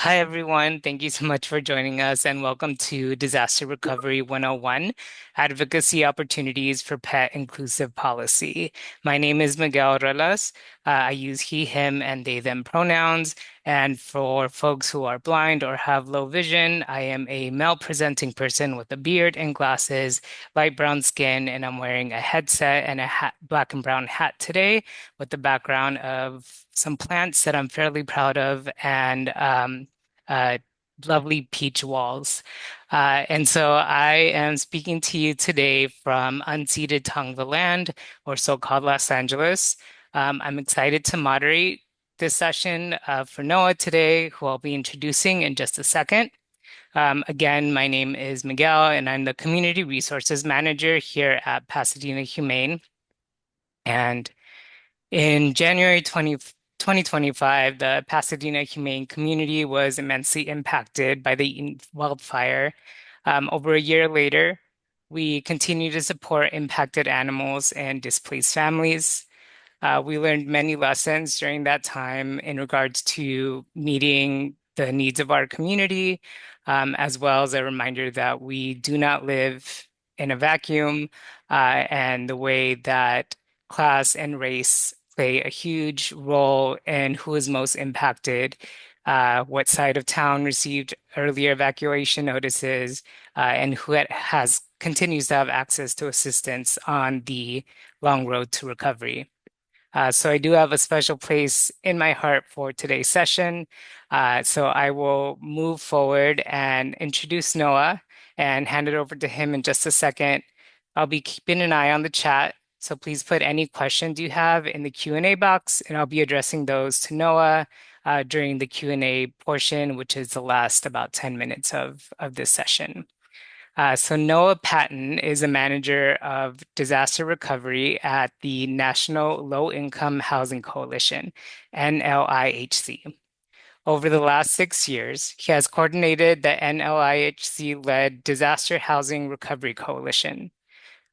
Hi, everyone. Thank you so much for joining us, and welcome to Disaster Recovery 101, Advocacy Opportunities for Pet Inclusive Policy. My name is Miguel Ruelas. I use he, him, and they, them pronouns. And for folks who are blind or have low vision, I am a male presenting person with a beard and glasses, light brown skin, and I'm wearing a headset and a black and brown hat today with the background of some plants that I'm fairly proud of and uh, lovely peach walls. And so I am speaking to you today from unceded Tongva land, or so-called Los Angeles. I'm excited to moderate this session for Noah today, who I'll be introducing in just a second. Again, my name is Miguel, and I'm the Community Resources Manager here at Pasadena Humane. And in January 2025, the Pasadena humane community was immensely impacted by the wildfire. Over a year later, we continue to support impacted animals and displaced families. We learned many lessons during that time in regards to meeting the needs of our community, as well as a reminder that we do not live in a vacuum, and the way that class and race play a huge role in who is most impacted, what side of town received earlier evacuation notices, and who has continues to have access to assistance on the long road to recovery. So I do have a special place in my heart for today's session. So I will move forward and introduce Noah and hand it over to him in just a second. I'll be keeping an eye on the chat, so please put any questions you have in the Q&A box, and I'll be addressing those to Noah during the Q&A portion, which is the last about 10 minutes of this session. So Noah Patton is a manager of disaster recovery at the National Low Income Housing Coalition, NLIHC. Over the last 6 years, he has coordinated the NLIHC-led Disaster Housing Recovery Coalition,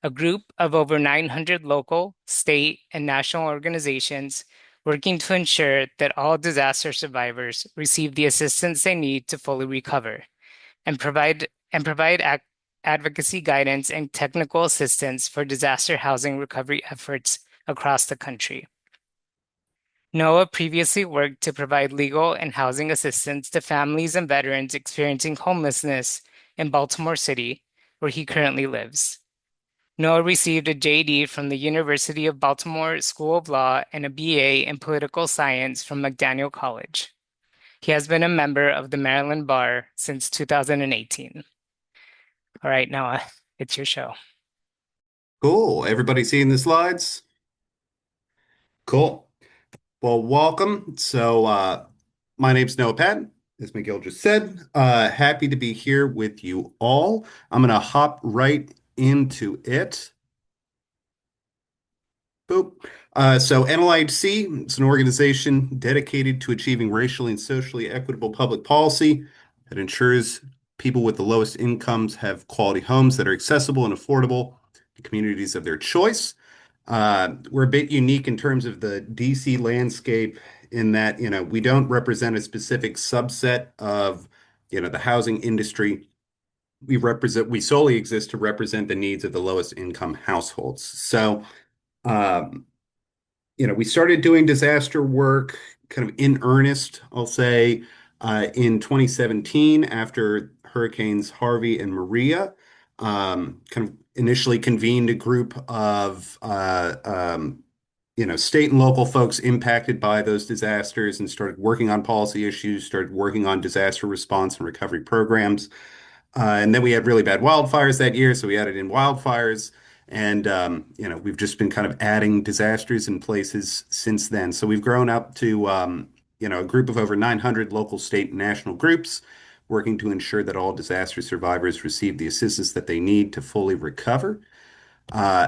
a group of over 900 local, state, and national organizations working to ensure that all disaster survivors receive the assistance they need to fully recover and provide advocacy guidance and technical assistance for disaster housing recovery efforts across the country. Noah previously worked to provide legal and housing assistance to families and veterans experiencing homelessness in Baltimore City, where he currently lives. Noah received a JD from the University of Baltimore School of Law and a BA in Political Science from McDaniel College. He has been a member of the Maryland Bar since 2018. All right, Noah, it's your show. Cool. Everybody seeing the slides? Cool. Well, welcome. My name's Noah Patton, as Miguel just said. Happy to be here with you all. I'm going to hop right into it. Boop. NLIHC, it's an organization dedicated to achieving racially and socially equitable public policy that ensures people with the lowest incomes have quality homes that are accessible and affordable in communities of their choice. We're a bit unique in terms of the DC landscape in that, we don't represent a specific subset of, the housing industry. We solely exist to represent the needs of the lowest income households. Um, we started doing disaster work kind of in earnest, I'll say, in 2017 after Hurricanes Harvey and Maria. Kind of initially convened a group of state and local folks impacted by those disasters and started working on policy issues, started working on disaster response and recovery programs. And then we had really bad wildfires that year, so we added in wildfires. And we've just been kind of adding disasters in places since then. So we've grown up to a group of over 900 local, state, and national groups working to ensure that all disaster survivors receive the assistance that they need to fully recover. Uh,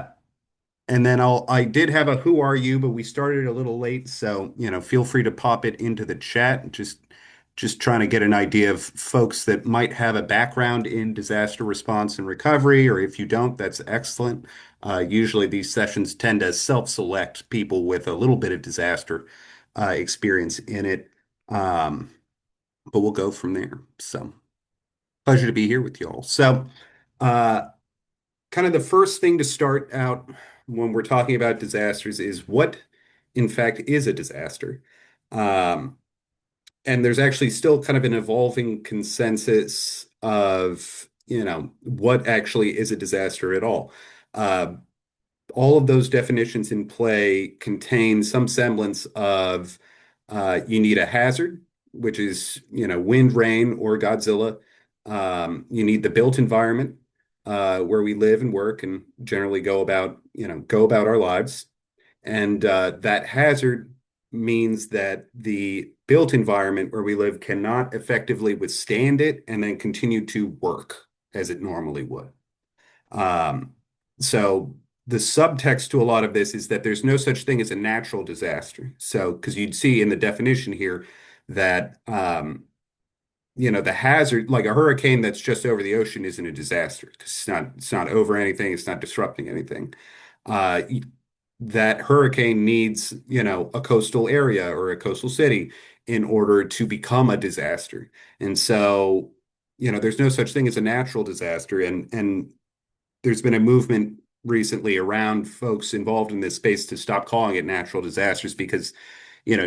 and then I did have a who are you, but we started a little late, so feel free to pop it into the chat. Just trying to get an idea of folks that might have a background in disaster response and recovery, or if you don't, that's excellent. Usually these sessions tend to self-select people with a little bit of disaster experience in it. Um, but we'll go from there. So pleasure to be here with y'all. So, uh, kind of the first thing to start out when we're talking about disasters is what, in fact, is a disaster. Um, and there's actually still kind of an evolving consensus of, what actually is a disaster at all. Uh, all of those definitions in play contain some semblance of you need a hazard, which is, wind, rain, or Godzilla. You need the built environment where we live and work and generally go about our lives. And that hazard means that the built environment where we live cannot effectively withstand it and then continue to work as it normally would. Um, so the subtext to a lot of this is that there's no such thing as a natural disaster. So, because you'd see in the definition here that the hazard, like a hurricane that's just over the ocean, isn't a disaster because it's not over anything, it's not disrupting anything. Uh, that hurricane needs, a coastal area or a coastal city in order to become a disaster. And so, there's no such thing as a natural disaster. And there's been a movement recently around folks involved in this space to stop calling it natural disasters because,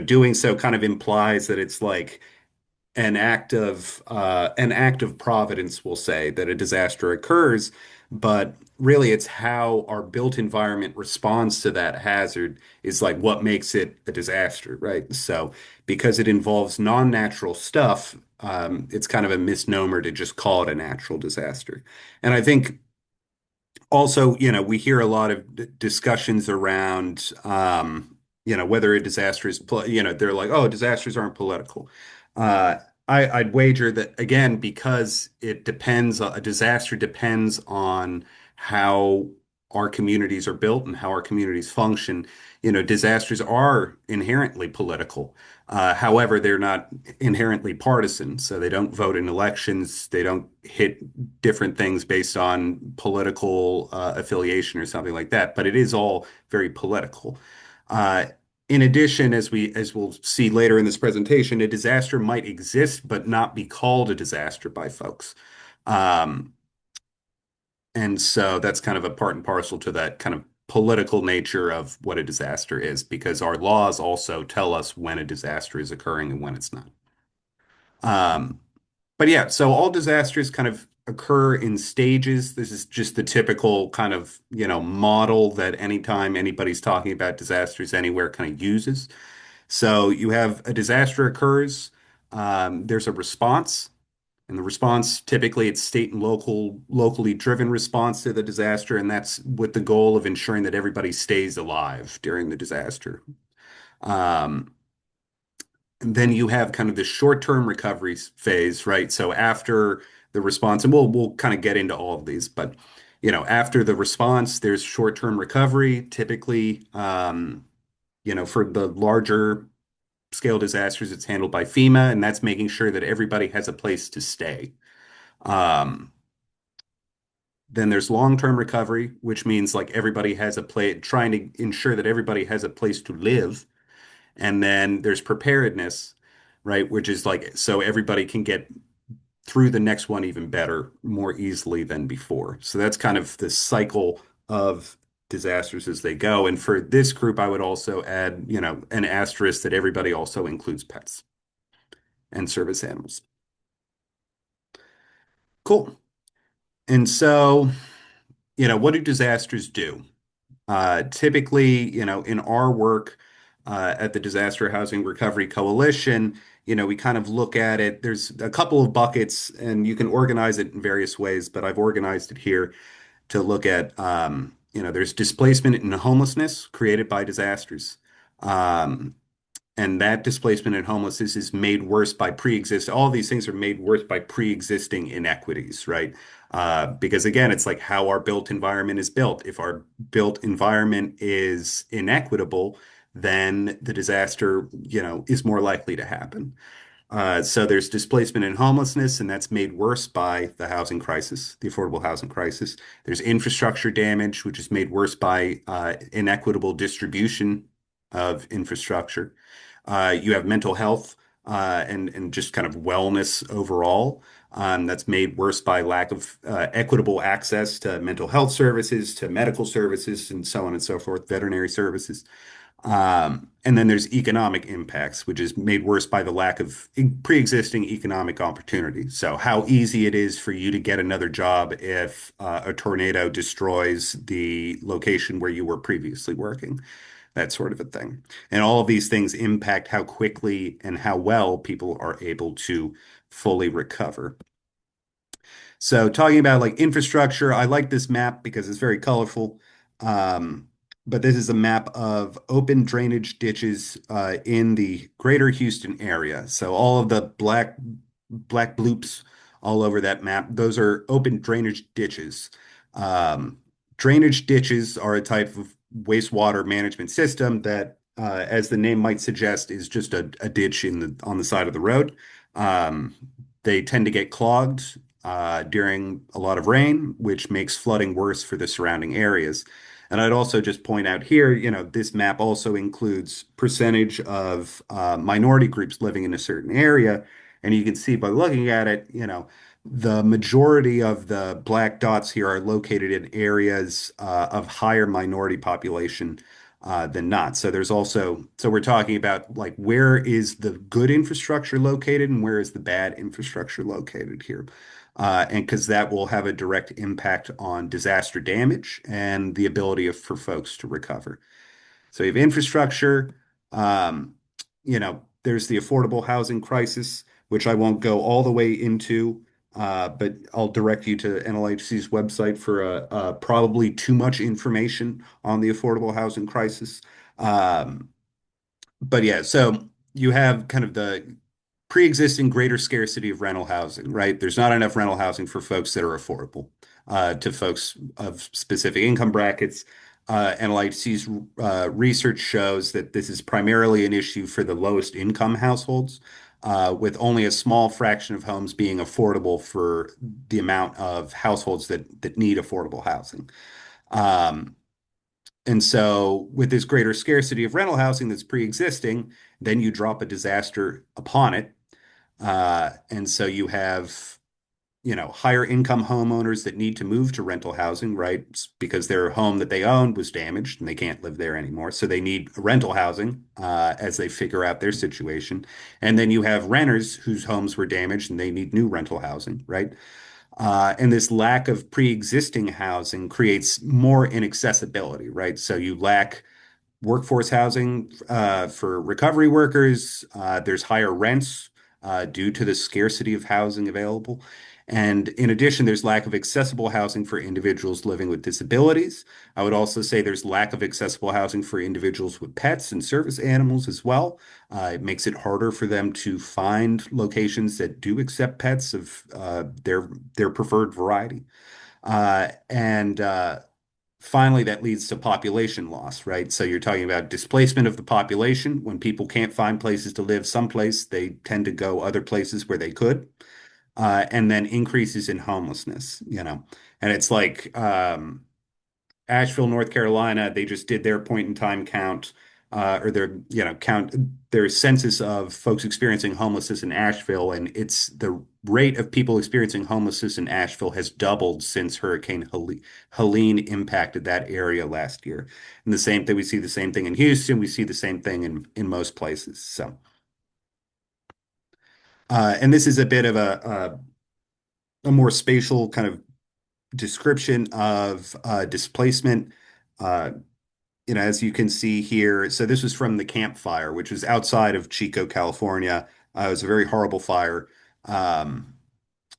doing so kind of implies that it's like an act of providence will say that a disaster occurs, but really it's how our built environment responds to that hazard is like what makes it a disaster, right? So because it involves non-natural stuff, it's kind of a misnomer to just call it a natural disaster. And I think also, we hear a lot of discussions around, whether a disaster is, they're like, oh, disasters aren't political. Uh, I'd wager that again, because a disaster depends on how our communities are built and how our communities function. Disasters are inherently political. However, they're not inherently partisan, so they don't vote in elections. They don't hit different things based on political affiliation or something like that. But it is all very political. Uh, in addition, as we'll see later in this presentation, a disaster might exist but not be called a disaster by folks. Um, and so that's kind of a part and parcel to that kind of political nature of what a disaster is, because our laws also tell us when a disaster is occurring and when it's not. Um, but yeah, so all disasters kind of occur in stages. This is just the typical kind of, model that anytime anybody's talking about disasters anywhere kind of uses. So you have a disaster occurs, there's a response, and the response typically it's state and locally driven response to the disaster, and that's with the goal of ensuring that everybody stays alive during the disaster. Um, and then you have kind of the short-term recovery phase, right? So after the response, and we'll kind of get into all of these, but after the response, there's short-term recovery, typically, for the larger scale disasters, it's handled by FEMA, and that's making sure that everybody has a place to stay. Um, then there's long-term recovery, which means like everybody has a place, trying to ensure that everybody has a place to live. And then there's preparedness, right? Which is like so everybody can get through the next one even better, more easily than before. So that's kind of the cycle of disasters as they go. And for this group, I would also add, an asterisk that everybody also includes pets and service animals. Cool. And so, what do disasters do? Typically, in our work at the Disaster Housing Recovery Coalition, we kind of look at it. There's a couple of buckets, and you can organize it in various ways, but I've organized it here to look at, there's displacement and homelessness created by disasters. Um, and that displacement and homelessness is made worse by all these things are made worse by pre-existing inequities, right? Because again, it's like how our built environment is built. If our built environment is inequitable, then the disaster, is more likely to happen. So there's displacement and homelessness, and that's made worse by the housing crisis, the affordable housing crisis. There's infrastructure damage, which is made worse by inequitable distribution of infrastructure. You have mental health and just kind of wellness overall. That's made worse by lack of equitable access to mental health services, to medical services, and so on and so forth, veterinary services. And then there's economic impacts, which is made worse by the lack of pre-existing economic opportunity. So how easy it is for you to get another job if a tornado destroys the location where you were previously working, that sort of a thing. And all of these things impact how quickly and how well people are able to fully recover. So talking about like infrastructure, I like this map because it's very colorful. Um, but this is a map of open drainage ditches in the greater Houston area. So all of the black bloops all over that map, those are open drainage ditches. Um, Drainage ditches are a type of wastewater management system that, as the name might suggest, is just a ditch on the side of the road. Um, they tend to get clogged during a lot of rain, which makes flooding worse for the surrounding areas. And I'd also just point out here, this map also includes percentage of minority groups living in a certain area. And you can see by looking at it, the majority of the black dots here are located in areas of higher minority population than not. So we're talking about like where is the good infrastructure located and where is the bad infrastructure located here. And because that will have a direct impact on disaster damage and the ability for folks to recover. So you have infrastructure, um, there's the affordable housing crisis, which I won't go all the way into, but I'll direct you to NLIHC's website for probably too much information on the affordable housing crisis. Um, but yeah, so you have kind of the pre-existing greater scarcity of rental housing, right? There's not enough rental housing for folks that are affordable to folks of specific income brackets. NLIHC's research shows that this is primarily an issue for the lowest income households, with only a small fraction of homes being affordable for the amount of households that need affordable housing. Um, and so, with this greater scarcity of rental housing that's pre-existing, then you drop a disaster upon it. And so you have, higher income homeowners that need to move to rental housing, right? Because their home that they owned was damaged and they can't live there anymore. So they need rental housing as they figure out their situation. And then you have renters whose homes were damaged and they need new rental housing, right? And this lack of pre-existing housing creates more inaccessibility, right? So you lack workforce housing for recovery workers. There's higher rents due to the scarcity of housing available. And in addition, there's lack of accessible housing for individuals living with disabilities. I would also say there's lack of accessible housing for individuals with pets and service animals as well. It makes it harder for them to find locations that do accept pets of their preferred variety. And Finally, that leads to population loss, right? So you're talking about displacement of the population. When people can't find places to live someplace, they tend to go other places where they could. And then increases in homelessness, And it's like Asheville, North Carolina, they just did their point in time count, or their census of folks experiencing homelessness in Asheville, and it's the rate of people experiencing homelessness in Asheville has doubled since Hurricane Helene impacted that area last year. And the same thing, we see the same thing in Houston, we see the same thing in most places. So, and this is a bit of a more spatial kind of description of displacement. Uh, as you can see here, so this was from the Camp Fire, which was outside of Chico, California. It was a very horrible fire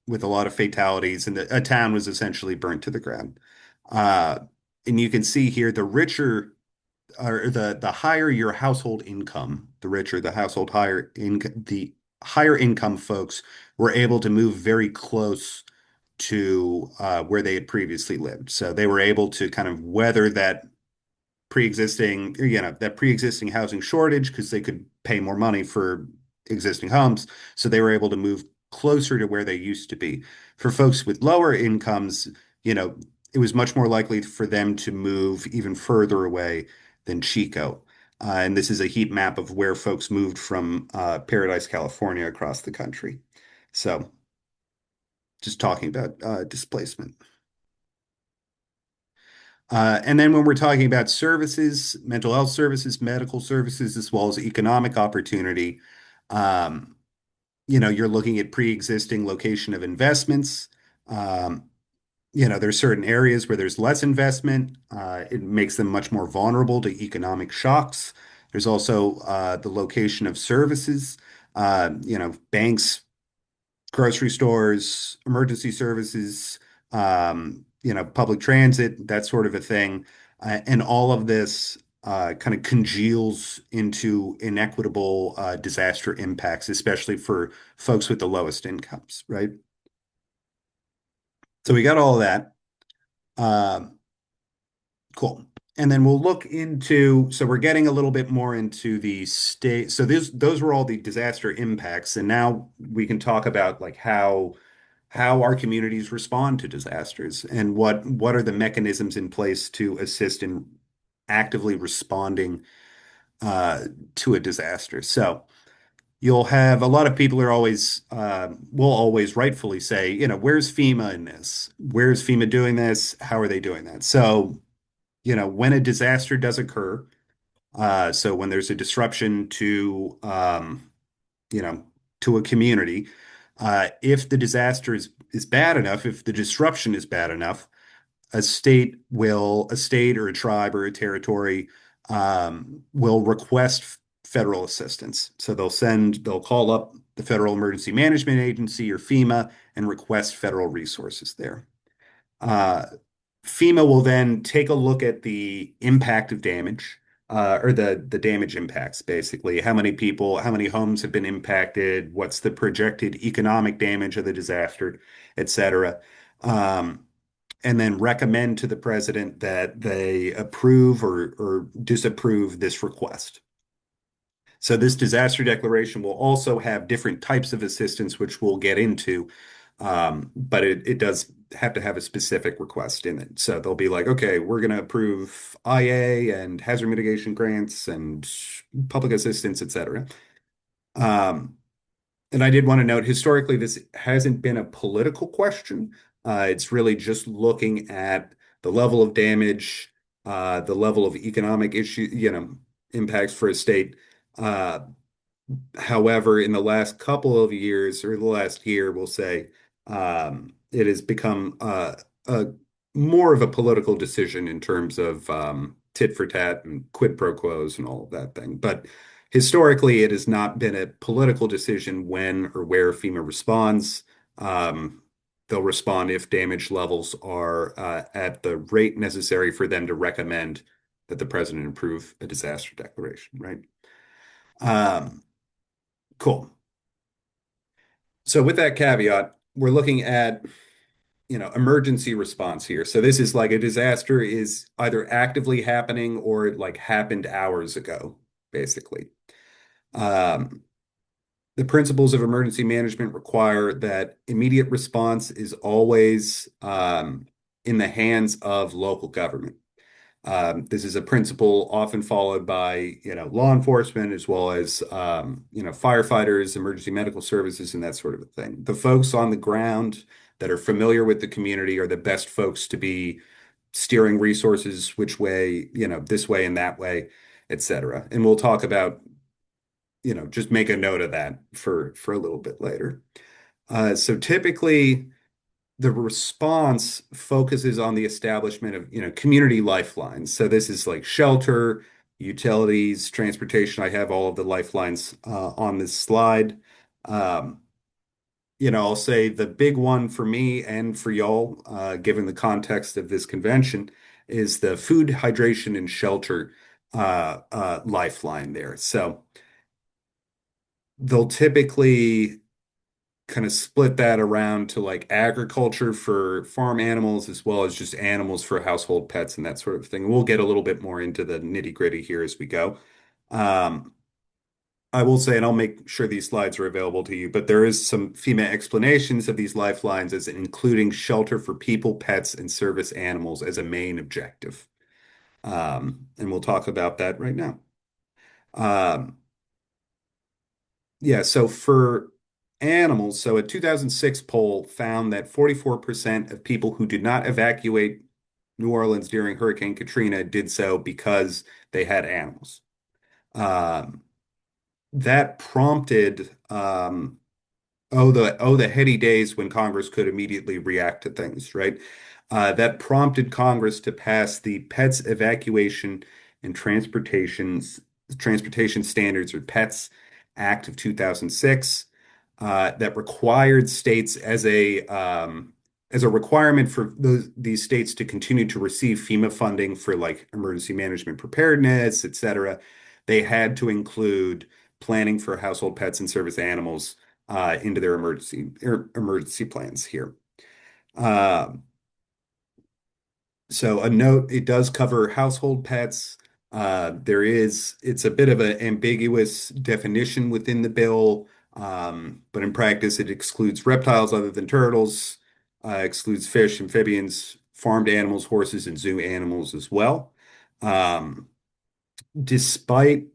with a lot of fatalities, and a town was essentially burnt to the ground. Uh, and you can see here the richer or the higher your household income, the richer the household, the higher income folks were able to move very close to where they had previously lived. So they were able to kind of weather that pre-existing housing shortage because they could pay more money for existing homes. So they were able to move closer to where they used to be. For folks with lower incomes, it was much more likely for them to move even further away than Chico. And this is a heat map of where folks moved from Paradise, California across the country. So just talking about displacement. And then when we're talking about services, mental health services, medical services, as well as economic opportunity, um, you're looking at pre-existing location of investments. Um, there's certain areas where there's less investment. It makes them much more vulnerable to economic shocks. There's also the location of services, banks, grocery stores, emergency services, public transit, that sort of a thing. And all of this kind of congeals into inequitable disaster impacts, especially for folks with the lowest incomes, right? So we got all of that. Um, cool. And then we'll look into, so we're getting a little bit more into the state. So those were all the disaster impacts. And now we can talk about like how our communities respond to disasters and what are the mechanisms in place to assist in actively responding uh, to a disaster. So you'll have a lot of people are always will always rightfully say, where's FEMA in this? Where's FEMA doing this? How are they doing that? So, when a disaster does occur, so when there's a disruption you know, to a community, if the disaster is bad enough, if the disruption is bad enough, a state or a tribe or a territory will request federal assistance. So they'll call up the Federal Emergency Management Agency or FEMA and request federal resources there. Uh, FEMA will then take a look at the impact of damage, or the damage impacts, basically. How many people, how many homes have been impacted? What's the projected economic damage of the disaster, et cetera. Um, and then recommend to the president that they approve or disapprove this request. So this disaster declaration will also have different types of assistance, which we'll get into, but it does have to have a specific request in it. So they'll be like, okay, we're going to approve IA and hazard mitigation grants and public assistance, et cetera. Um, and I did want to note, historically, this hasn't been a political question. It's really just looking at the level of damage, the level of economic issue, impacts for a state. Uh, However, in the last couple of years, or the last year, we'll say, it has become a more of a political decision in terms of tit for tat and quid pro quos and all of that thing. But historically, it has not been a political decision when or where FEMA responds. Um, they'll respond if damage levels are at the rate necessary for them to recommend that the president approve a disaster declaration, right? Um, Cool. So with that caveat, we're looking at, emergency response here. So this is like a disaster is either actively happening or it like happened hours ago, basically. Um, the principles of emergency management require that immediate response is always in the hands of local government. This is a principle often followed by, law enforcement as well as, firefighters, emergency medical services, and that sort of a thing. The folks on the ground that are familiar with the community are the best folks to be steering resources which way, this way and that way, et cetera. And we'll talk about, just make a note of that for a little bit later. So typically, the response focuses on the establishment of, community lifelines. So this is like shelter, utilities, transportation. I have all of the lifelines on this slide. Um, I'll say the big one for me and for y'all, given the context of this convention, is the food, hydration, and shelter lifeline there. So they'll typically kind of split that around to like agriculture for farm animals as well as just animals for household pets and that sort of thing. We'll get a little bit more into the nitty-gritty here as we go. Um, I will say, and I'll make sure these slides are available to you, but there is some FEMA explanations of these lifelines as including shelter for people, pets, and service animals as a main objective. And we'll talk about that right now. Um, yeah, so for animals, so a 2006 poll found that 44% of people who did not evacuate New Orleans during Hurricane Katrina did so because they had animals. Um, that prompted the heady days when Congress could immediately react to things, right? That prompted Congress to pass the Pets Evacuation and Transportation Standards, or PETS Act of 2006, that required states as a requirement for these states to continue to receive FEMA funding for like emergency management preparedness, et cetera. They had to include planning for household pets and service animals into their emergency plans here. Um, so a note, it does cover household pets. It's a bit of an ambiguous definition within the bill, but in practice, it excludes reptiles other than turtles, excludes fish, amphibians, farmed animals, horses, and zoo animals as well. Um, Despite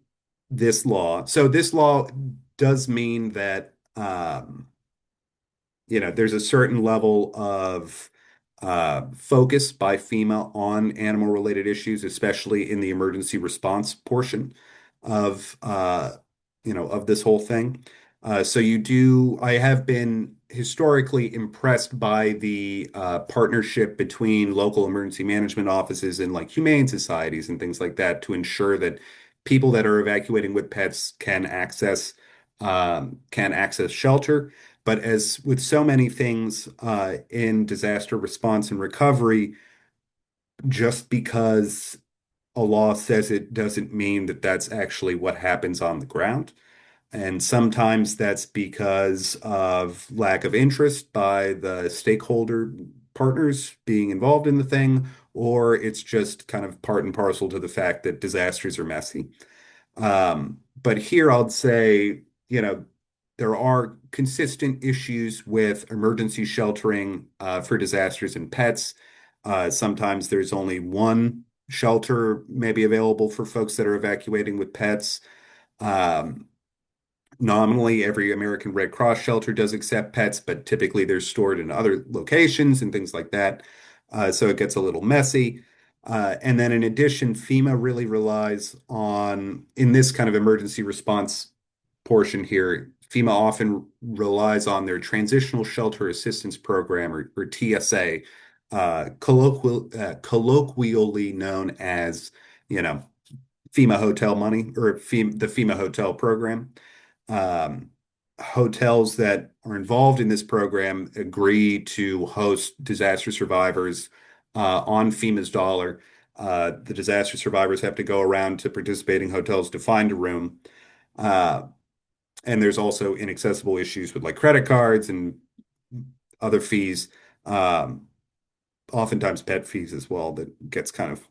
this law does mean that there's a certain level of focus by FEMA on animal-related issues, especially in the emergency response portion of of this whole thing. I have been historically impressed by the partnership between local emergency management offices and like humane societies and things like that to ensure that people that are evacuating with pets can access shelter. But as with so many things in disaster response and recovery, just because a law says it doesn't mean that that's actually what happens on the ground. And sometimes that's because of lack of interest by the stakeholder partners being involved in the thing, or it's just kind of part and parcel to the fact that disasters are messy. But here I'll say, there are consistent issues with emergency sheltering for disasters and pets. Sometimes there's only one shelter maybe available for folks that are evacuating with pets. Um, Nominally, every American Red Cross shelter does accept pets, but typically they're stored in other locations and things like that. So it gets a little messy. And then in addition, FEMA really relies on, in this kind of emergency response portion here, FEMA often relies on their Transitional Shelter Assistance Program, or TSA, colloquially known as, you know, FEMA hotel money, or the FEMA hotel program. Um, Hotels that are involved in this program agree to host disaster survivors on FEMA's dollar. The disaster survivors have to go around to participating hotels to find a room. Uh, and there's also inaccessible issues with like credit cards and other fees, um, oftentimes pet fees as well, that gets kind of,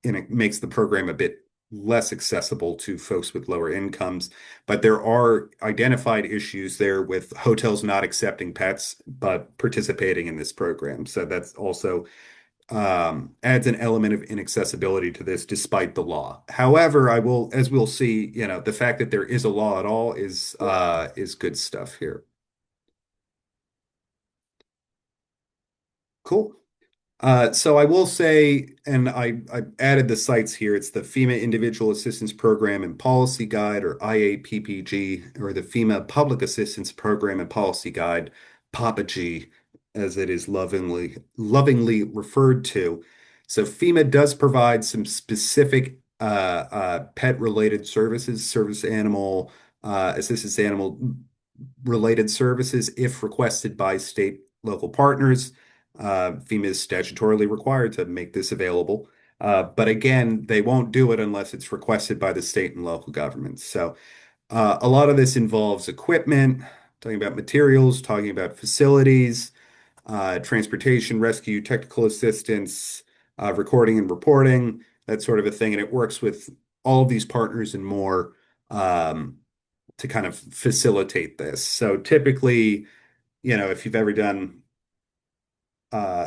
and it makes the program a bit less accessible to folks with lower incomes. But there are identified issues there with hotels not accepting pets, but participating in this program. So that's also adds an element of inaccessibility to this despite the law. However, as we'll see, the fact that there is a law at all is good stuff here. Cool. So I will say, and I added the sites here. It's the FEMA Individual Assistance Program and Policy Guide, or IAPPG, or the FEMA Public Assistance Program and Policy Guide, Papa G, as it is lovingly referred to. So FEMA does provide some specific pet-related services, service animal, assistance animal related services if requested by state local partners. FEMA is statutorily required to make this available. But again, they won't do it unless it's requested by the state and local governments. So a lot of this involves equipment, talking about materials, talking about facilities, transportation, rescue, technical assistance, recording and reporting, that sort of a thing. And it works with all of these partners and more to kind of facilitate this. So typically, if you've ever done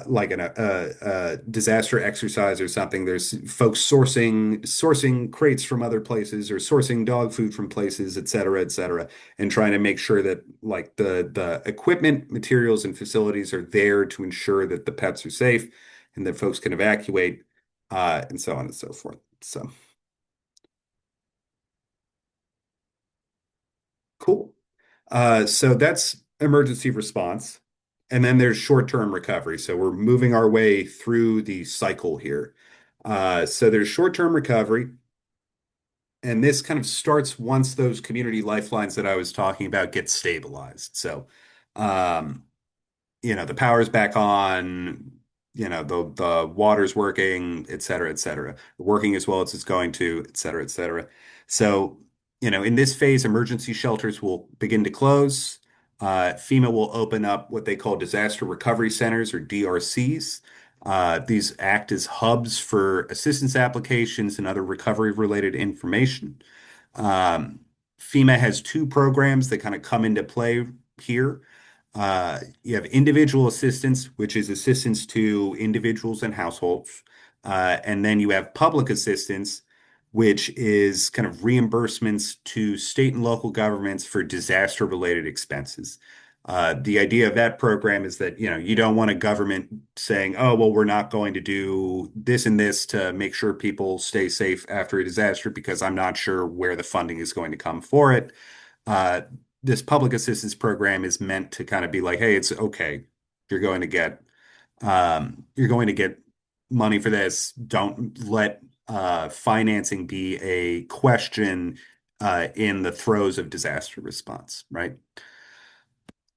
like a disaster exercise or something. There's folks sourcing crates from other places or sourcing dog food from places, et cetera, and trying to make sure that like the equipment, materials, and facilities are there to ensure that the pets are safe and that folks can evacuate, and so on and so forth. So cool. So that's emergency response. And then there's short-term recovery. So we're moving our way through the cycle here. So there's short-term recovery, and this kind of starts once those community lifelines that I was talking about get stabilized. So, um, the power's back on, the water's working, et cetera, working as well as it's going to, et cetera, et cetera. So, in this phase, emergency shelters will begin to close. FEMA will open up what they call disaster recovery centers or DRCs. These act as hubs for assistance applications and other recovery related information. Um, FEMA has two programs that kind of come into play here. You have individual assistance, which is assistance to individuals and households. And then you have public assistance, which is kind of reimbursements to state and local governments for disaster related expenses. The idea of that program is that, you don't want a government saying, oh, well, we're not going to do this and this to make sure people stay safe after a disaster because I'm not sure where the funding is going to come for it. Uh, this public assistance program is meant to kind of be like, hey, it's okay. You're going to get you're going to get money for this. Don't let financing be a question in the throes of disaster response, right?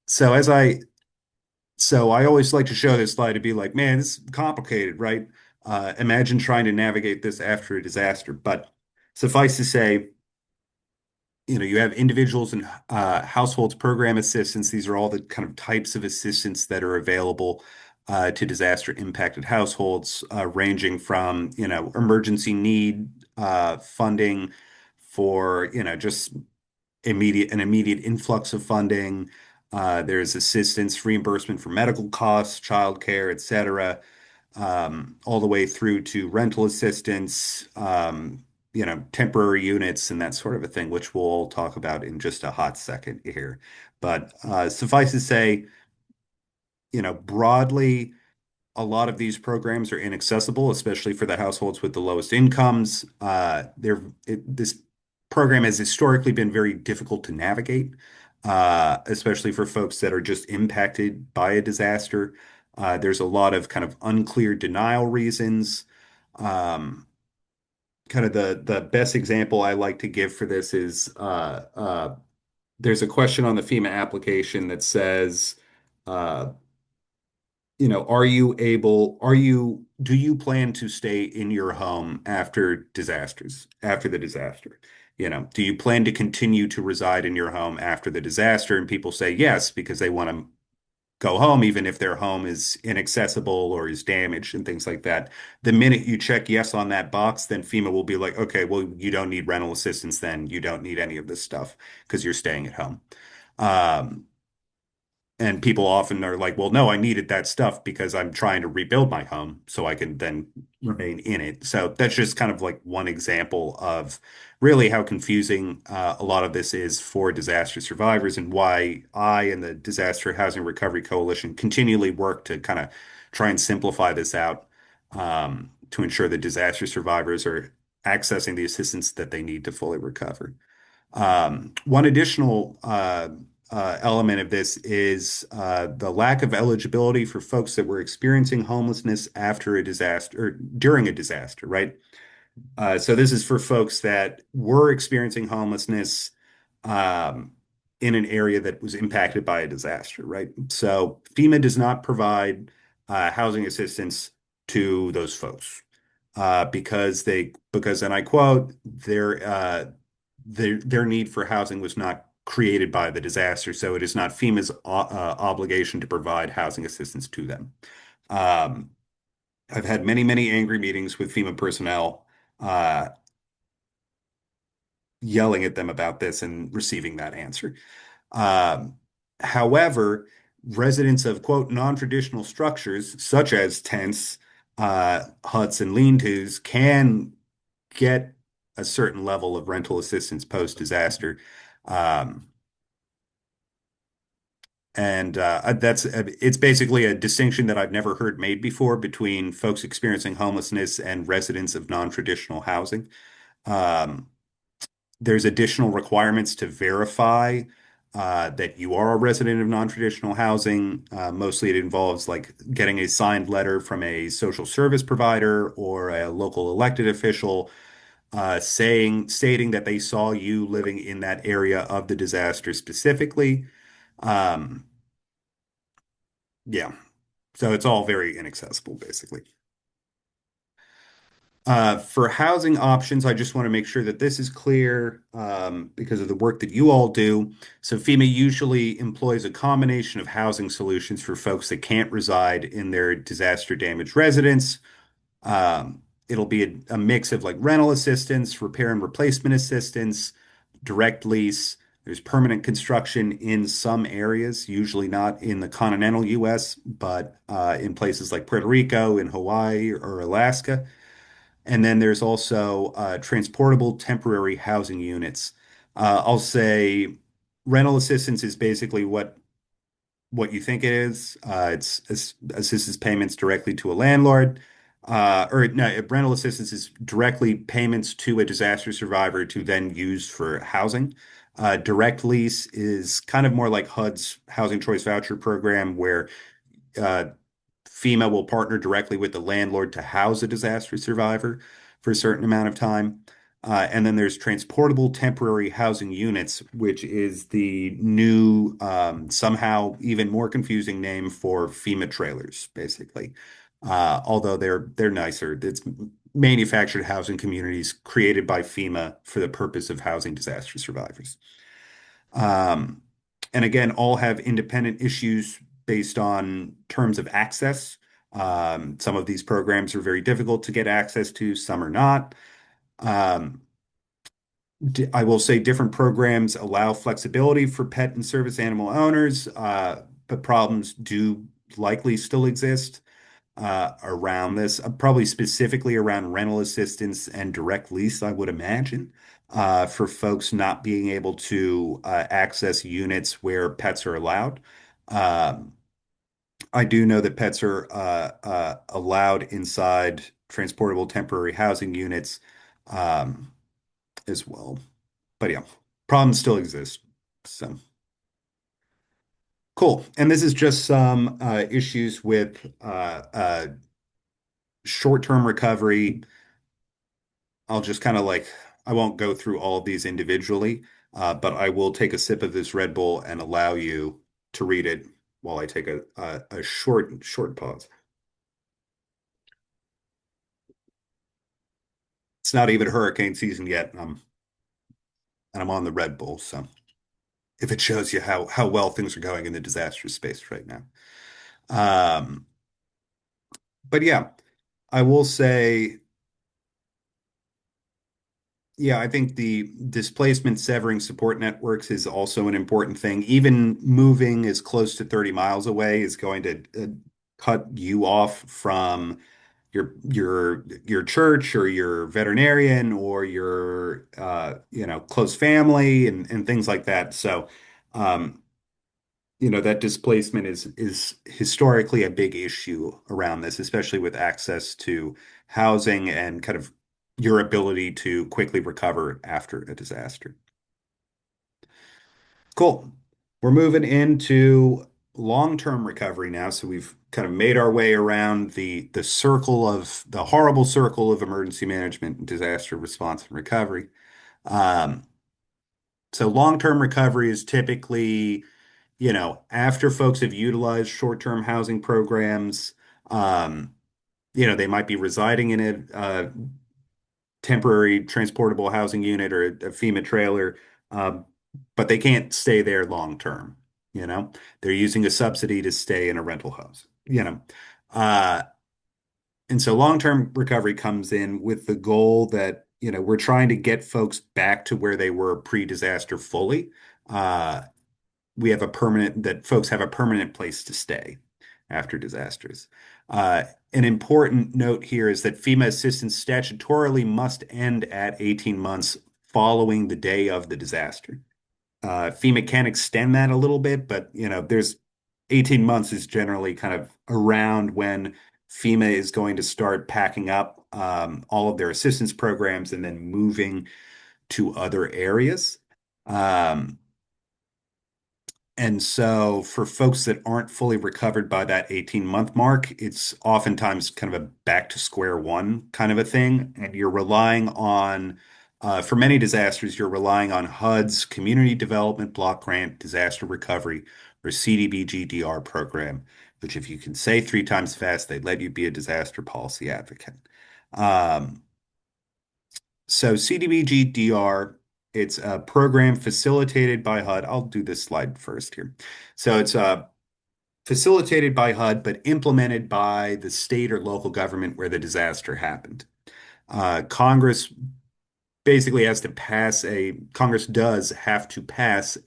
So as I so I always like to show this slide to be like, man, this is complicated, right? Imagine trying to navigate this after a disaster. But suffice to say, you have individuals and households program assistance. These are all the kind of types of assistance that are available to disaster impacted households, ranging from, emergency need funding for, just an immediate influx of funding. There's assistance reimbursement for medical costs, childcare, et cetera, all the way through to rental assistance, temporary units and that sort of a thing, which we'll talk about in just a hot second here. But suffice to say, broadly, a lot of these programs are inaccessible, especially for the households with the lowest incomes. This program has historically been very difficult to navigate, especially for folks that are just impacted by a disaster. There's a lot of kind of unclear denial reasons. Um, Kind of the best example I like to give for this is there's a question on the FEMA application that says, uh, do you plan to stay in your home after the disaster? Do you plan to continue to reside in your home after the disaster? And people say yes, because they want to go home, even if their home is inaccessible or is damaged and things like that. The minute you check yes on that box, then FEMA will be like, okay, well, you don't need rental assistance then. You don't need any of this stuff because you're staying at home. Um, and people often are like, well, no, I needed that stuff because I'm trying to rebuild my home so I can then remain in it. So that's just kind of like one example of really how confusing a lot of this is for disaster survivors and why I and the Disaster Housing Recovery Coalition continually work to kind of try and simplify this out to ensure that disaster survivors are accessing the assistance that they need to fully recover. One additional element of this is the lack of eligibility for folks that were experiencing homelessness after a disaster or during a disaster, right? So this is for folks that were experiencing homelessness um, in an area that was impacted by a disaster, right? So FEMA does not provide housing assistance to those folks because, and I quote, their need for housing was not created by the disaster, so it is not FEMA's obligation to provide housing assistance to them. Um, I've had many, many angry meetings with FEMA personnel, uh, yelling at them about this and receiving that answer. Um, However, residents of, quote, non-traditional structures, such as tents, huts, and lean-tos, can get a certain level of rental assistance post-disaster. Um, and that's it's basically a distinction that I've never heard made before between folks experiencing homelessness and residents of non-traditional housing. Um, there's additional requirements to verify that you are a resident of non-traditional housing. Mostly it involves like getting a signed letter from a social service provider or a local elected official stating that they saw you living in that area of the disaster specifically. Um, yeah, so it's all very inaccessible, basically. For housing options, I just want to make sure that this is clear because of the work that you all do. So FEMA usually employs a combination of housing solutions for folks that can't reside in their disaster damaged residence. It'll be a mix of like rental assistance, repair and replacement assistance, direct lease. There's permanent construction in some areas, usually not in the continental US, but in places like Puerto Rico, in Hawaii, or Alaska. And then there's also transportable temporary housing units. I'll say rental assistance is basically what you think it is. It's assistance payments directly to a landlord. Or no, rental assistance is directly payments to a disaster survivor to then use for housing. Direct lease is kind of more like HUD's Housing Choice Voucher program, where uh, FEMA will partner directly with the landlord to house a disaster survivor for a certain amount of time. And then there's transportable temporary housing units, which is the new, somehow even more confusing name for FEMA trailers, basically. Although they're nicer. It's manufactured housing communities created by FEMA for the purpose of housing disaster survivors. Um, and again, all have independent issues based on terms of access. Some of these programs are very difficult to get access to, some are not. Um, I will say different programs allow flexibility for pet and service animal owners, but problems do likely still exist around this, probably specifically around rental assistance and direct lease, I would imagine, for folks not being able to access units where pets are allowed. Um, I do know that pets are allowed inside transportable temporary housing units um, as well. But yeah, problems still exist. So cool. And this is just some issues with short-term recovery. I'll just kind of like, I won't go through all of these individually, but I will take a sip of this Red Bull and allow you to read it while I take a short pause. It's not even hurricane season yet, and I'm on the Red Bull, so if it shows you how well things are going in the disaster space right now. Um, but yeah, I will say, yeah, I think the displacement severing support networks is also an important thing. Even moving as close to 30 miles away is going to cut you off from your church or your veterinarian or your close family and things like that. So um, that displacement is historically a big issue around this, especially with access to housing and kind of your ability to quickly recover after a disaster. Cool. We're moving into long-term recovery now. So we've kind of made our way around the circle of the horrible circle of emergency management and disaster response and recovery. Um, so long-term recovery is typically after folks have utilized short-term housing programs, um, they might be residing in a temporary transportable housing unit or a FEMA trailer, uh, but they can't stay there long term. They're using a subsidy to stay in a rental house. Uh, and so long-term recovery comes in with the goal that, we're trying to get folks back to where they were pre-disaster fully. Uh, we have a permanent that folks have a permanent place to stay after disasters. Uh, an important note here is that FEMA assistance statutorily must end at 18 months following the day of the disaster. FEMA can extend that a little bit, but there's 18 months is generally kind of around when FEMA is going to start packing up all of their assistance programs and then moving to other areas. Um, and so for folks that aren't fully recovered by that 18-month mark, it's oftentimes kind of a back to square one kind of a thing. And you're relying on, for many disasters, you're relying on HUD's Community Development Block Grant Disaster Recovery or CDBG-DR program, which if you can say three times fast, they let you be a disaster policy advocate. Um, so CDBG-DR, it's a program facilitated by HUD. I'll do this slide first here. So it's facilitated by HUD, but implemented by the state or local government where the disaster happened. Congress basically has to pass Congress does have to pass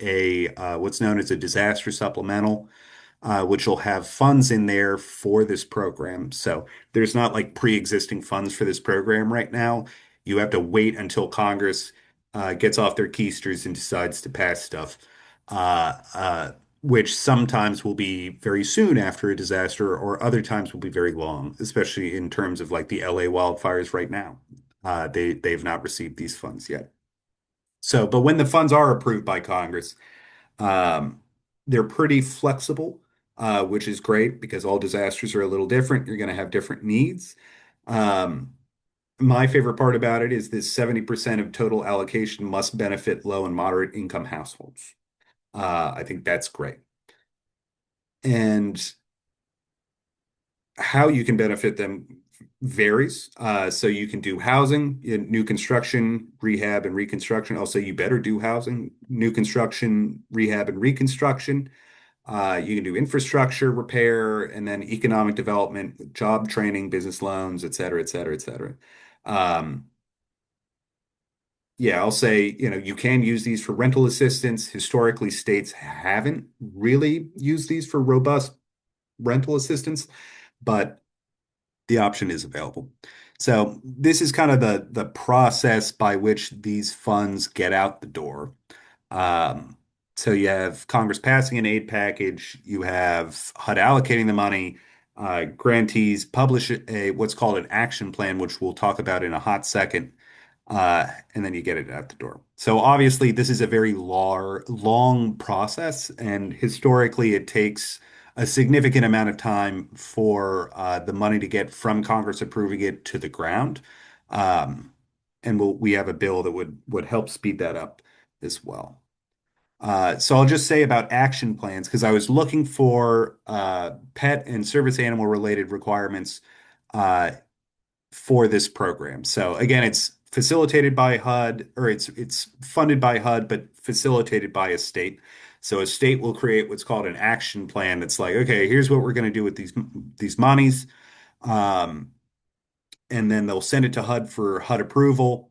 what's known as a disaster supplemental, which will have funds in there for this program. So there's not like pre-existing funds for this program right now. You have to wait until Congress gets off their keisters and decides to pass stuff, uh, uh, which sometimes will be very soon after a disaster, or other times will be very long, especially in terms of like the LA wildfires right now. They've not received these funds yet. So, but when the funds are approved by Congress, um, they're pretty flexible, which is great because all disasters are a little different. You're going to have different needs. Um, my favorite part about it is this 70% of total allocation must benefit low and moderate income households. I think that's great. And how you can benefit them varies. So you can do housing, new construction, rehab, and reconstruction. I'll say you better do housing, new construction, rehab, and reconstruction. You can do infrastructure repair and then economic development, job training, business loans, et cetera, et cetera, et cetera. Um, yeah, I'll say, you can use these for rental assistance. Historically, states haven't really used these for robust rental assistance, but the option is available. So this is kind of the process by which these funds get out the door. Um, so you have Congress passing an aid package, you have HUD allocating the money, grantees publish what's called an action plan, which we'll talk about in a hot second, and then you get it out the door. So obviously, this is a very long process, and historically, it takes a significant amount of time for the money to get from Congress approving it to the ground. Um, and we have a bill that would help speed that up as well. So I'll just say about action plans because I was looking for pet and service animal related requirements uh, for this program. So again, it's facilitated by HUD or it's funded by HUD, but facilitated by a state. So a state will create what's called an action plan that's like, okay, here's what we're going to do with these monies. Um, and then they'll send it to HUD for HUD approval.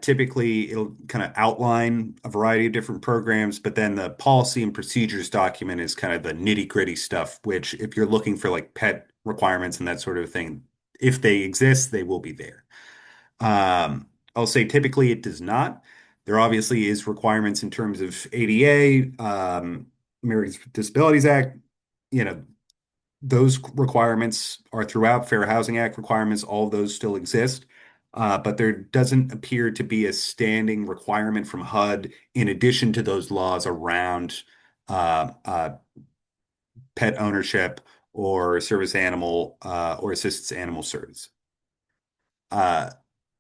Typically, it'll kind of outline a variety of different programs, but then the policy and procedures document is kind of the nitty-gritty stuff, which if you're looking for like pet requirements and that sort of thing, if they exist, they will be there. I'll say typically it does not. There obviously is requirements in terms of ADA, Americans with Disabilities Act, you know, those requirements are throughout. Fair Housing Act requirements, all of those still exist. But there doesn't appear to be a standing requirement from HUD in addition to those laws around uh, uh, pet ownership or service animal or assistance animal service. Uh,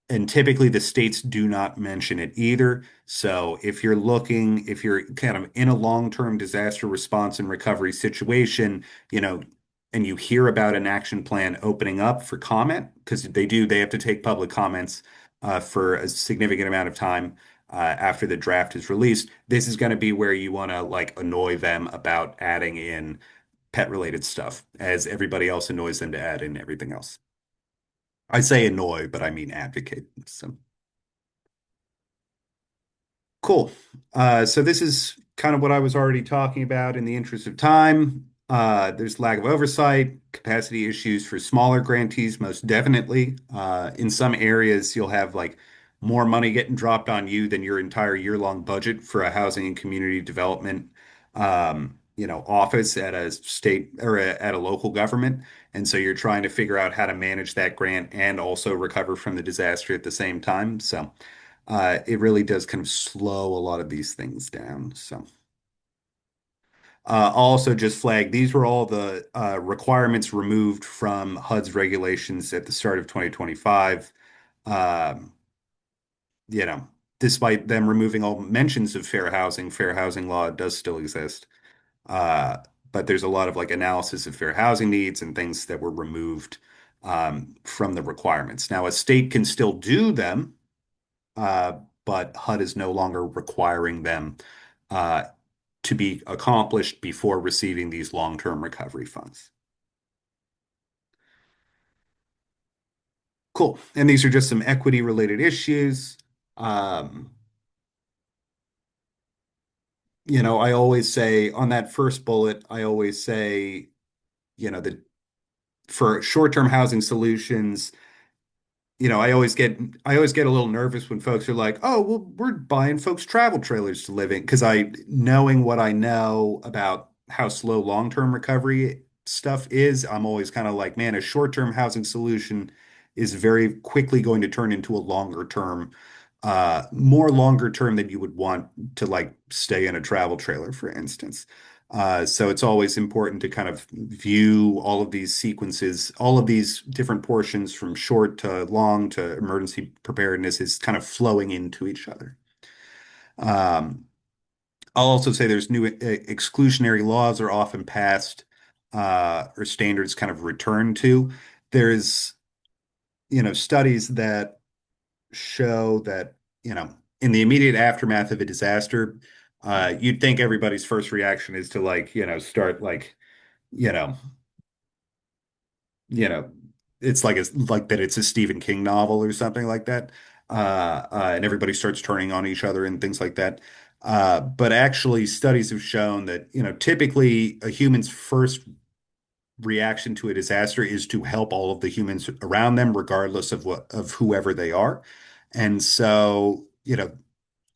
and typically the states do not mention it either. So if you're kind of in a long-term disaster response and recovery situation, and you hear about an action plan opening up for comment, because they have to take public comments for a significant amount of time after the draft is released. This is going to be where you want to like annoy them about adding in pet-related stuff, as everybody else annoys them to add in everything else. I say annoy, but I mean advocate. So cool. So this is kind of what I was already talking about in the interest of time. There's lack of oversight, capacity issues for smaller grantees, most definitely. In some areas, you'll have like more money getting dropped on you than your entire year-long budget for a housing and community development, office at a state or at a local government. And so you're trying to figure out how to manage that grant and also recover from the disaster at the same time. So it really does kind of slow a lot of these things down. So I'll also just flag these were all the requirements removed from HUD's regulations at the start of 2025. Um, you know, Despite them removing all mentions of fair housing law does still exist. Uh, but there's a lot of like analysis of fair housing needs and things that were removed from the requirements. Now, a state can still do them, uh, but HUD is no longer requiring them uh, to be accomplished before receiving these long-term recovery funds. Cool. And these are just some equity related issues. Um, I always say on that first bullet, I always say, that for short-term housing solutions, I always get a little nervous when folks are like, "Oh, well, we're buying folks travel trailers to live in," because knowing what I know about how slow long-term recovery stuff is, I'm always kind of like, man, a short-term housing solution is very quickly going to turn into a longer term, more longer term than you would want to like stay in a travel trailer, for instance. So it's always important to kind of view all of these sequences, all of these different portions from short to long to emergency preparedness is kind of flowing into each other. Um, I'll also say there's new exclusionary laws are often passed or standards kind of returned to. There's, studies that show that, in the immediate aftermath of a disaster, you'd think everybody's first reaction is to like, start like, you know, you know, it's like that it's a Stephen King novel or something like that. And everybody starts turning on each other and things like that. But actually, studies have shown that, typically a human's first reaction to a disaster is to help all of the humans around them, regardless of whoever they are. And so,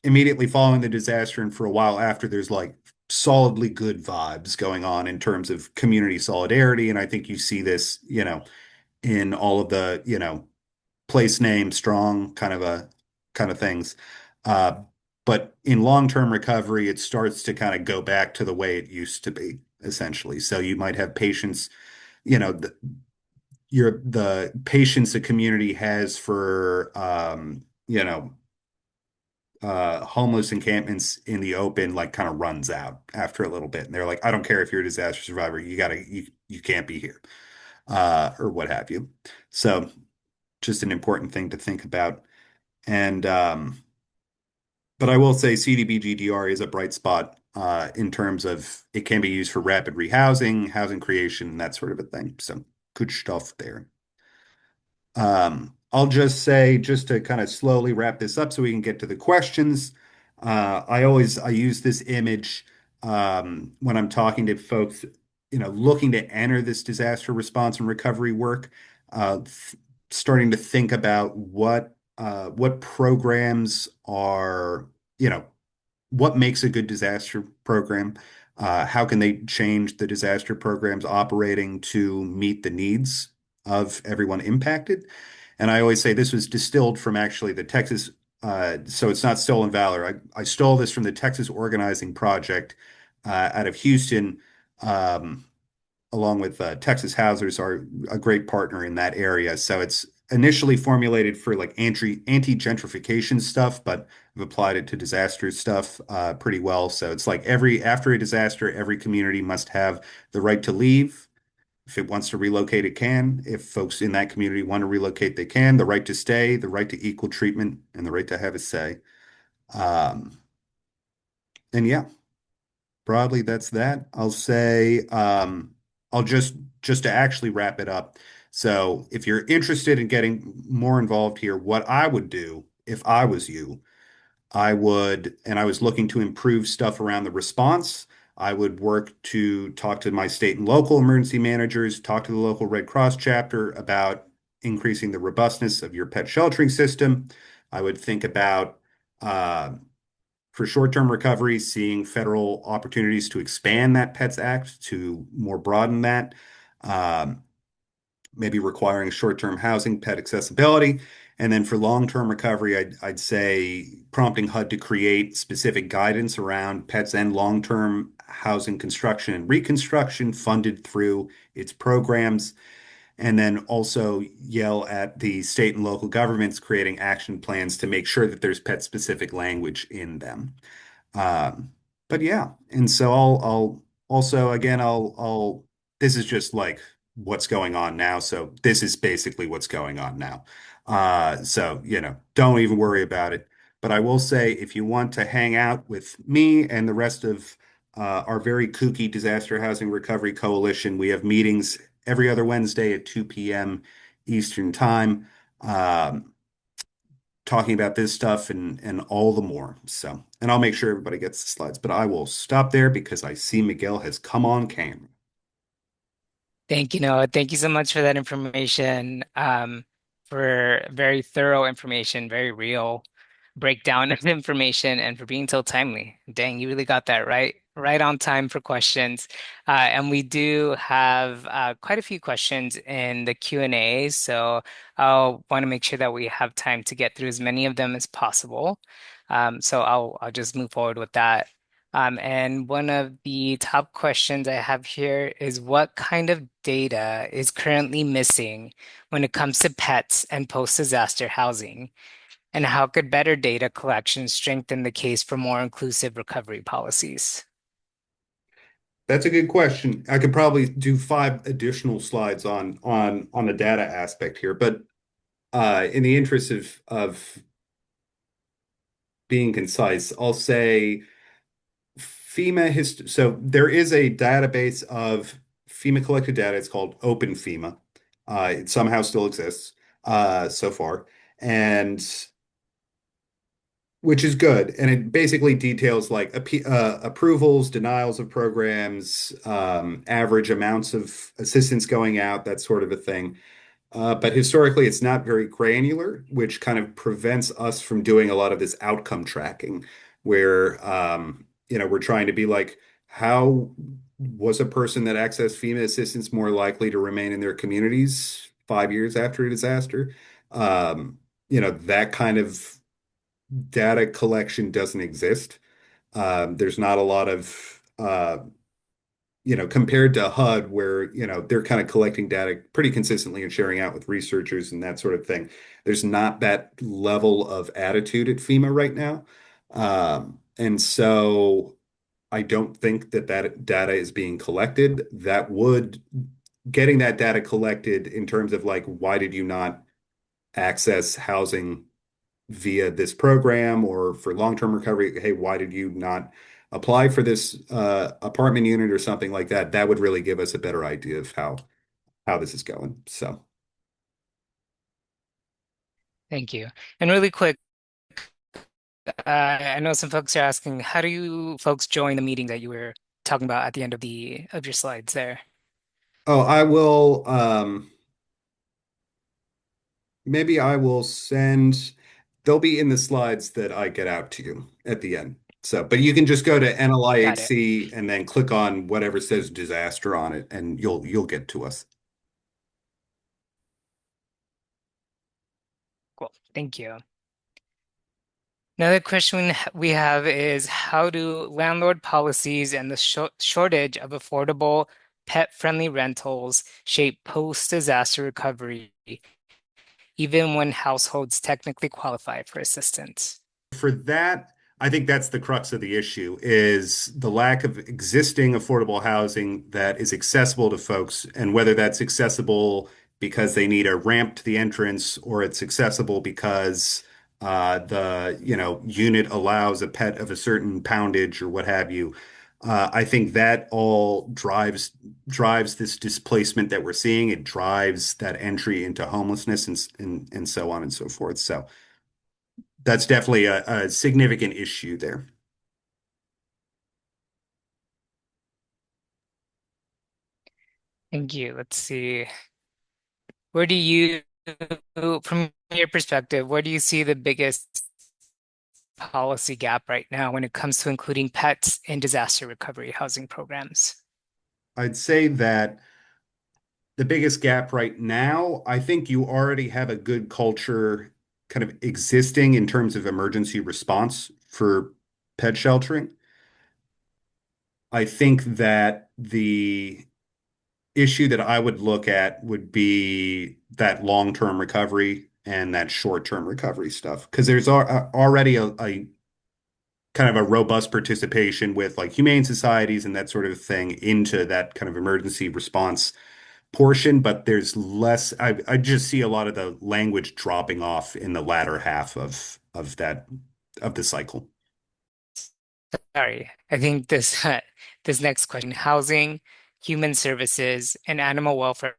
immediately following the disaster and for a while after, there's like solidly good vibes going on in terms of community solidarity. And I think you see this, in all of the, place name strong kind of things. Uh, but in long-term recovery, it starts to kind of go back to the way it used to be, essentially. So you might have patients, the, the patience a community has for, homeless encampments in the open, like kind of runs out after a little bit. And they're like, I don't care if you're a disaster survivor, you can't be here, or what have you. So just an important thing to think about. And but I will say CDBG-DR is a bright spot in terms of it can be used for rapid rehousing, housing creation, that sort of a thing. So good stuff there. I'll just say, just to kind of slowly wrap this up so we can get to the questions. I use this image when I'm talking to folks, looking to enter this disaster response and recovery work, starting to think about what programs are, what makes a good disaster program? How can they change the disaster programs operating to meet the needs of everyone impacted? And I always say this was distilled from actually the Texas, so it's not stolen valor. I stole this from the Texas Organizing Project out of Houston, um, along with Texas Housers, are a great partner in that area. So it's initially formulated for like anti-gentrification stuff, but I've applied it to disaster stuff pretty well. So it's like after a disaster, every community must have the right to leave. If it wants to relocate, it can. If folks in that community want to relocate, they can. The right to stay, the right to equal treatment, and the right to have a say. Um, and yeah, broadly, that's that. I'll say, I'll just to actually wrap it up. So if you're interested in getting more involved here, what I would do if I was you, I was looking to improve stuff around the response. I would work to talk to my state and local emergency managers, talk to the local Red Cross chapter about increasing the robustness of your pet sheltering system. I would think about, uh, for short-term recovery, seeing federal opportunities to expand that PETS Act to more broaden that. Um, Maybe requiring short-term housing, pet accessibility. And then for long-term recovery, I'd say prompting HUD to create specific guidance around pets and long-term housing construction and reconstruction funded through its programs. And then also yell at the state and local governments creating action plans to make sure that there's pet-specific language in them. Um, but yeah, and so I'll also again I'll this is just like what's going on now. So this is basically what's going on now. So don't even worry about it. But I will say if you want to hang out with me and the rest of our very kooky disaster housing recovery coalition, we have meetings every other Wednesday at 2 p.m. Eastern time. Um, Talking about this stuff and all the more. So, and I'll make sure everybody gets the slides, but I will stop there because I see Miguel has come on camera. Thank you, Noah. Thank you so much for that information, for very thorough information, very real breakdown of information, and for being so timely. Dang, you really got that right on time for questions. And we do have quite a few questions in the Q&A, so I'll want to make sure that we have time to get through as many of them as possible. So I'll just move forward with that. And one of the top questions I have here is what kind of data is currently missing when it comes to pets and post-disaster housing? And how could better data collection strengthen the case for more inclusive recovery policies? That's a good question. I could probably do 5 additional slides on the data aspect here, but in the interest of being concise, I'll say so there is a database of FEMA collected data. It's called Open FEMA. It somehow still exists so far, and which is good. And it basically details like approvals, denials of programs, average amounts of assistance going out, that sort of a thing. But historically, it's not very granular, which kind of prevents us from doing a lot of this outcome tracking, where we're trying to be like, how was a person that accessed FEMA assistance more likely to remain in their communities 5 years after a disaster? That kind of data collection doesn't exist. There's not a lot of compared to HUD, where, they're kind of collecting data pretty consistently and sharing out with researchers and that sort of thing. There's not that level of attitude at FEMA right now. And so I don't think that data is being collected. Getting that data collected in terms of like, why did you not access housing via this program, or for long-term recovery, hey, why did you not apply for this apartment unit or something like that? That would really give us a better idea of how this is going. So, Thank you. And really quick, I know some folks are asking, how do you folks join the meeting that you were talking about at the end of the of your slides there? oh, I will maybe I will send they'll be in the slides that I get out to you at the end. So, but you can just go to Got it. NLIHC and then click on whatever says disaster on it, and you'll get to us. Cool. Thank you. Another question we have is how do landlord policies and the shortage of affordable pet-friendly rentals shape post-disaster recovery, even when households technically qualify for assistance? For that, I think that's the crux of the issue is the lack of existing affordable housing that is accessible to folks, and whether that's accessible because they need a ramp to the entrance, or it's accessible because the unit allows a pet of a certain poundage or what have you. I think that all drives this displacement that we're seeing. It drives that entry into homelessness and so on and so forth. So that's definitely a significant issue there. Thank you. Let's see. Where do you, from your perspective, where do you see the biggest policy gap right now when it comes to including pets in disaster recovery housing programs? I'd say that the biggest gap right now, I think you already have a good culture kind of existing in terms of emergency response for pet sheltering. I think that the issue that I would look at would be that long-term recovery and that short-term recovery stuff. Because there's already a kind of a robust participation with like humane societies and that sort of thing into that kind of emergency response portion, but there's less. I just see a lot of the language dropping off in the latter half of that of the cycle. Sorry, I think this this next question, housing, human services, and animal welfare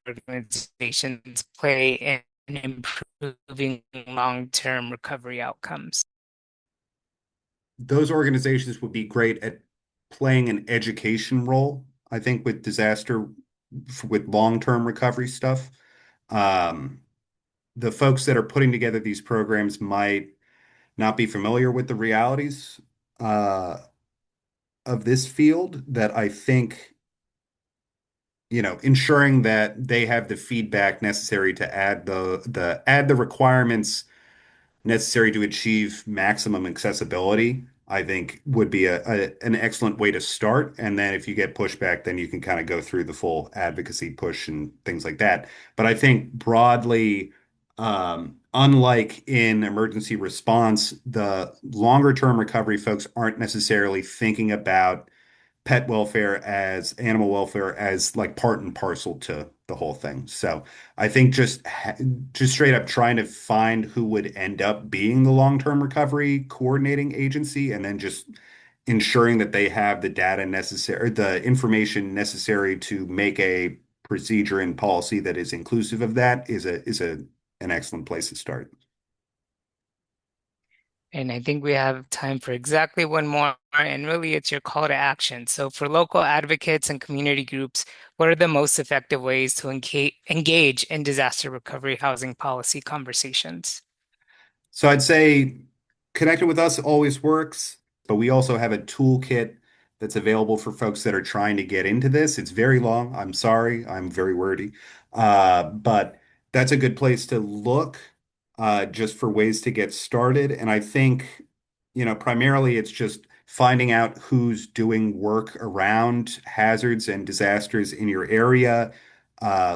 organizations play in improving long-term recovery outcomes. Those organizations would be great at playing an education role, I think, with disaster, with long-term recovery stuff. Um, the folks that are putting together these programs might not be familiar with the realities uh, of this field that I think, ensuring that they have the feedback necessary to add the requirements necessary to achieve maximum accessibility, I think would be an excellent way to start. And then if you get pushback, then you can kind of go through the full advocacy push and things like that. But I think broadly, unlike in emergency response, the longer term recovery folks aren't necessarily thinking about pet welfare as animal welfare as like part and parcel to the whole thing. So I think just straight up trying to find who would end up being the long-term recovery coordinating agency and then just ensuring that they have the data necessary, the information necessary to make a procedure and policy that is inclusive of that is an excellent place to start. And I think we have time for exactly one more, and really it's your call to action. So for local advocates and community groups, what are the most effective ways to engage in disaster recovery housing policy conversations? So I'd say connecting with us always works, but we also have a toolkit that's available for folks that are trying to get into this. It's very long. I'm sorry, I'm very wordy. But that's a good place to look just for ways to get started. And I think, primarily it's just finding out who's doing work around hazards and disasters in your area,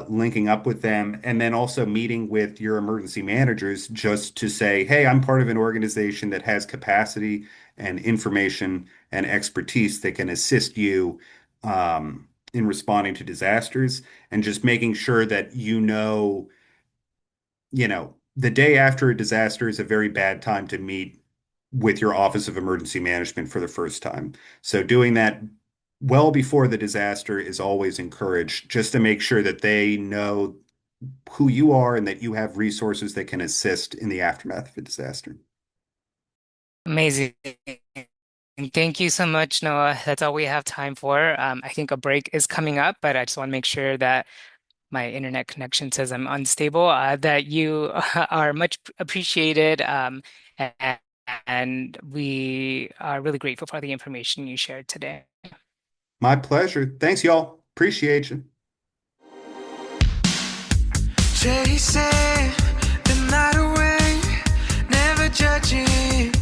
linking up with them, and then also meeting with your emergency managers just to say, hey, I'm part of an organization that has capacity and information and expertise that can assist you in responding to disasters, and just making sure that the day after a disaster is a very bad time to meet with your Office of Emergency Management for the first time. So doing that well before the disaster is always encouraged, just to make sure that they know who you are and that you have resources that can assist in the aftermath of a disaster. Amazing. And thank you so much, Noah. That's all we have time for. I think a break is coming up, but I just want to make sure that my internet connection says I'm unstable, that you are much appreciated. And, and we are really grateful for the information you shared today. My pleasure. Thanks, y'all. Appreciate you. Chasing the night away, never judging.